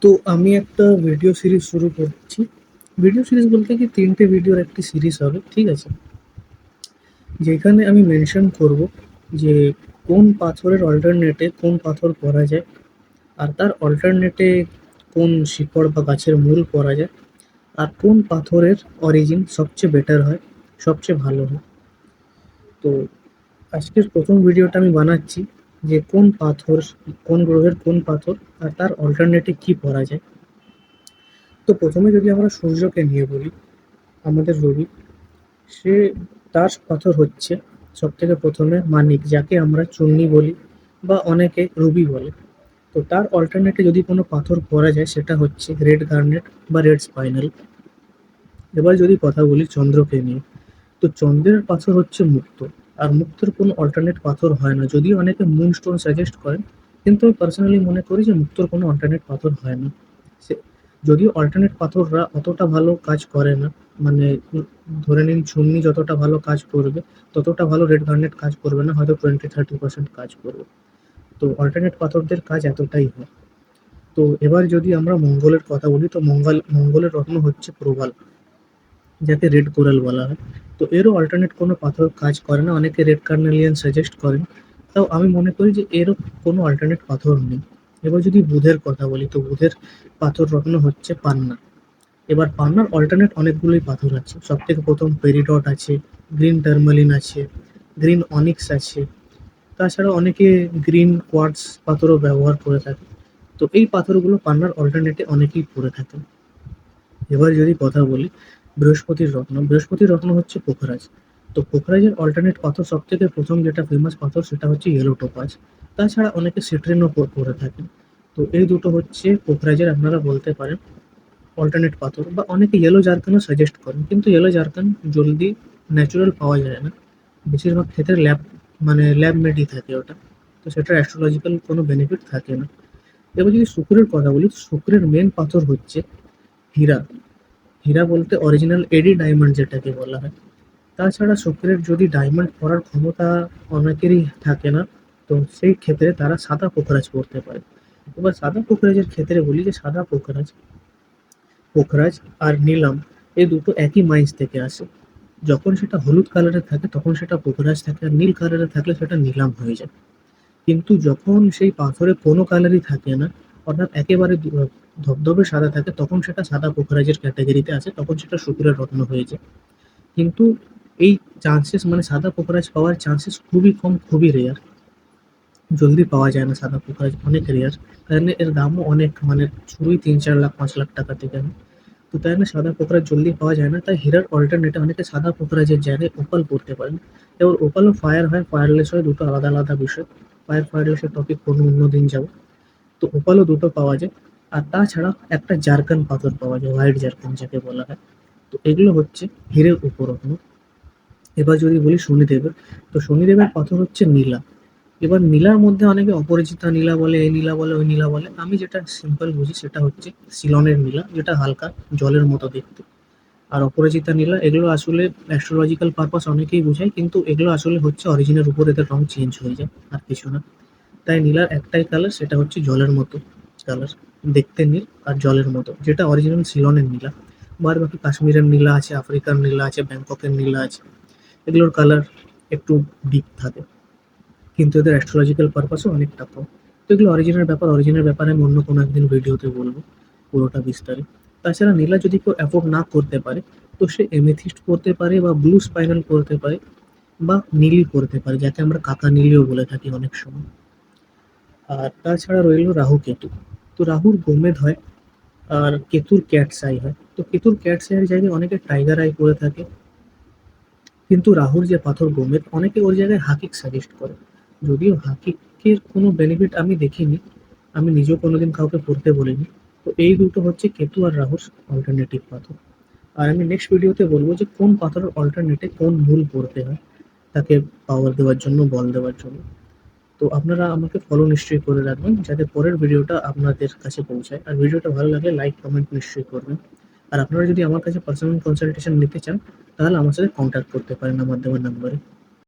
তো আমি একটা ভিডিও সিরিজ শুরু করছি। ভিডিও সিরিজ বলতে কি ৩ টে ভিডিওর একটি সিরিজ হবে। ঠিক আছে? যেখানে আমি মেনশন করব যে কোন পাথরের অল্টারনেটে কোন পাথর পড়া যায়, আর তার অল্টারনেটে কোন শিকড় বা গাছের মূল পড়া যায়, আর কোন পাথরের অরিজিন সবচেয়ে বেটার হয়, সবচেয়ে ভালো হয়। তো আজকের ১ম ভিডিওটা আমি বানাচ্ছি যে কোন পাথর, কোন গ্রহের কোন পাথর আর তার অল্টারনেটে কি পড়া যায়। তো ১ম এ যদি আমরা সূর্যকে নিয়ে বলি, আমাদের রবি, সে তার পাথর হচ্ছে সবথেকে ১ম এ মানিক, যাকে আমরা চূর্ণী বলি বা অনেকে রুবি বলে। তো তার অল্টারনেটে যদি কোনো পাথর পড়া যায় সেটা হচ্ছে রেড গার্নেট বা রেড স্পাইনাল। এবার যদি কথা বলি চন্দ্রকে নিয়ে, তো চন্দ্রের পাথর হচ্ছে মুক্তো। আর মুক্তোর কোনো অল্টারনেট পাথর হয় না, যদিও অনেকে মুনস্টোন সাজেস্ট করেন, কিন্তু আমি পার্সোনালি মনে করি যে মুক্তোর কোনো অল্টারনেট পাথর হয় না। সে যদিও অল্টারনেট পাথররা অতটা ভালো কাজ করে না, মানে ধরে নিন চূর্ণী যতটা ভালো কাজ করবে ততটা ভালো রেড গার্নেট কাজ করবে না, হয়তো 20-30% কাজ করবে। তো অল্টারনেট পাথরদের কাজ এতটাই হয়। তো এবার যদি আমরা মঙ্গলের কথা বলি, তো মঙ্গলের রত্ন হচ্ছে প্রবাল, যাকে রেড কোরাল বলা হয়। তো এরও অল্টারনেট কোনো পাথর কাজ করে না, অনেকে রেড কার্নেলিয়ান সাজেস্ট করেন। তাও আমি মনে করি যে এরও কোনো অল্টারনেট পাথর নেই। এবার যদি বুধের কথা বলি, তো বুধের পাথর রত্ন হচ্ছে পান্না। এবার পান্নার অল্টারনেট অনেকগুলোই পাথর আছে। সবথেকে ১ম পেরিডট আছে, গ্রিন টার্মালিন আছে, গ্রিন অনিক্স আছে। তাছাড়া অনেকে গ্রিন কোয়ার্টজ পাথরও ব্যবহার করে থাকে। তো এই পাথরগুলো পান্নার অল্টারনেটে অনেকেই পড়ে থাকেন। এবার যদি কথা বলি বৃহস্পতির রত্ন হচ্ছে পোখরাজ। তো পোখরাজের অল্টারনেট পাথর সবথেকে ১ম যেটা ফেমাস পাথর সেটা হচ্ছে ইয়েলো টোপাজ। তাছাড়া অনেকে সিট্রিনও পড়ে থাকেন। তো এই দুটো হচ্ছে পোখরাজের আপনারা বলতে পারেন অল্টারনেট পাথর, বা অনেকে ইয়েলো জারকানও সাজেস্ট করেন, কিন্তু ইয়েলো জারকান জলদি ন্যাচুরাল পাওয়া যায় না। বেশিরভাগ ক্ষেত্রে ল্যাব মেডই থাকে ওটা। তো সেটার অ্যাস্ট্রোলজিক্যাল কোনো বেনিফিট থাকে না। এবার যদি শুক্রের কথা বলি, তো শুক্রের মেন পাথর হচ্ছে হীরা। হীরা বলতে অরিজিনাল এডি ডায়মন্ড যেটাকে বলা হয়। তাছাড়া শুক্রের যদি ডায়মন্ড পড়ার ক্ষমতা অনেকেরই থাকে না, তো সেই ক্ষেত্রে তারা সাদা পোখরাজ পড়তে পারে। এবার সাদা পোখরাজের ক্ষেত্রে বলি যে সাদা পোখরাজ পোখরাজ আর নিলাম, এই দুটো একই মাইন্স থেকে আসে। যখন সেটা হলুদ কালারের থাকে তখন সেটা পোখরাজ থাকে, আর নীল কালারের থাকলে সেটা নিলাম হয়ে যায়। কিন্তু যখন সেই পাথরে কোনো কালারই থাকে না, অর্থাৎ একেবারে ধবধবে সাদা থাকে, তখন সেটা সাদা পোখরাজের ক্যাটাগরিতে আসে, তখন সেটা শুক্রের রত্ন হয়ে যায়। কিন্তু এই চান্সেস, মানে সাদা পোখরাজ পাওয়ার চান্সেস খুবই কম, খুবই রেয়ার। জলদি পাওয়া যায় না সাদা পোখরাজ, অনেক রেয়ার। কারণ এর দামও অনেক, মানে শুরুই ৩-৪ লাখ ৫ লাখ টাকা থেকে হয়। তো তাই না সাদা পোখরাজ জলদি পাওয়া যায় না, তাই হীরার অল্টারনেটে অনেকে সাদা পোখরাজের জায়গায় ওপাল পড়তে পারেন। এবার ওপালও ফায়ার হয়, ফায়ারলেস হয়, দুটো আলাদা আলাদা বিষয়। ফায়ারলেসের টপিক কোনো অন্যদিন যাবো। তো ওপালও দুটো পাওয়া যায়। আর তাছাড়া একটা জারকান পাথর পাওয়া যায়, হোয়াইট জারকান যাকে বলা হয়। তো এগুলো হচ্ছে হীরের উপরত্ন। এবার যদি বলি শনিদেবের, তো শনিদেবের পাথর হচ্ছে নীলা। এবার নীলার মধ্যে অনেকে অপরাজিতা নীলা বলে, এই নীলা বলে, ওই নীলা বলে। আমি যেটা সিম্পল বুঝি সেটা হচ্ছে সিলনের নীলা, যেটা হালকা জলের মতো দেখতে। আর অপরাজিতা নীলা, এগুলো আসলে অ্যাস্ট্রোলজিক্যাল পারপাস অনেকেই বোঝায়, কিন্তু এগুলো আসলে হচ্ছে অরিজিনের উপর এদের রং চেঞ্জ হয়ে যায়, আর কিছু না। তাই নীলার একটাই কালার, সেটা হচ্ছে জলের মতো কালার, দেখতে নীল আর জলের মতো, যেটা অরিজিনাল সিলনের নীলা। বাদ বাকি কাশ্মীরের নীলা আছে, আফ্রিকার নীলা আছে, ব্যাংককের নীলা আছে। এগুলোর কালার একটু ডিপ থাকে, কিন্তু এদের অ্যাস্ট্রোলজিক্যাল পারপাসও অনেকটা কম। তো এগুলো অরিজিনের ব্যাপারে আমি অন্য কোনো একদিন ভিডিওতে বলবো পুরোটা বিস্তারে। তাছাড়া নীলা যদি কেউ অ্যাফোর্ড না করতে পারে, তো সে এমেথিস্ট পড়তে পারে, বা ব্লু স্পাইনাল পড়তে পারে, বা নীলই পড়তে পারে, যাকে আমরা কাকা নীলিও বলে থাকি অনেক সময়। আর তাছাড়া রইল রাহু কেতু। তো রাহুর গোমেদ হয়, আর কেতুর ক্যাটস আই হয়। তো কেতুর ক্যাটস আইয়ের জায়গায় অনেকে টাইগার আই করে থাকে, কিন্তু রাহুর যে পাথর গোমেদ, অনেকে ওর জায়গায় হাকিক সাজেস্ট করে। যদিও হাকিকের কোনো বেনিফিট আমি দেখিনি, আমি নিজেও কোনোদিন কাউকে পড়তে বলিনি। তো এই দুটো হচ্ছে কেতু আর রাহুর অল্টারনেটিভ পাথর। আর আমি নেক্সট ভিডিওতে বলবো যে কোন পাথরের অল্টারনেটে কোন মূল পড়তে হয় তাকে পাওয়ার দেওয়ার জন্য, বল দেওয়ার জন্য। তো আপনারা আমাকে ফলো নিশ্চয়ই করে রাখবেন, যাতে পরের ভিডিওটা আপনাদের কাছে পৌঁছায়। আর ভিডিওটা ভালো লাগলে লাইক কমেন্ট নিশ্চয়ই করবেন। আর আপনারা যদি আমার কাছে পার্সোনাল কনসালটেশন নিতে চান, তাহলে আমার সাথে কন্ট্যাক্ট করতে পারেন আমার দেওয়া নাম্বারে।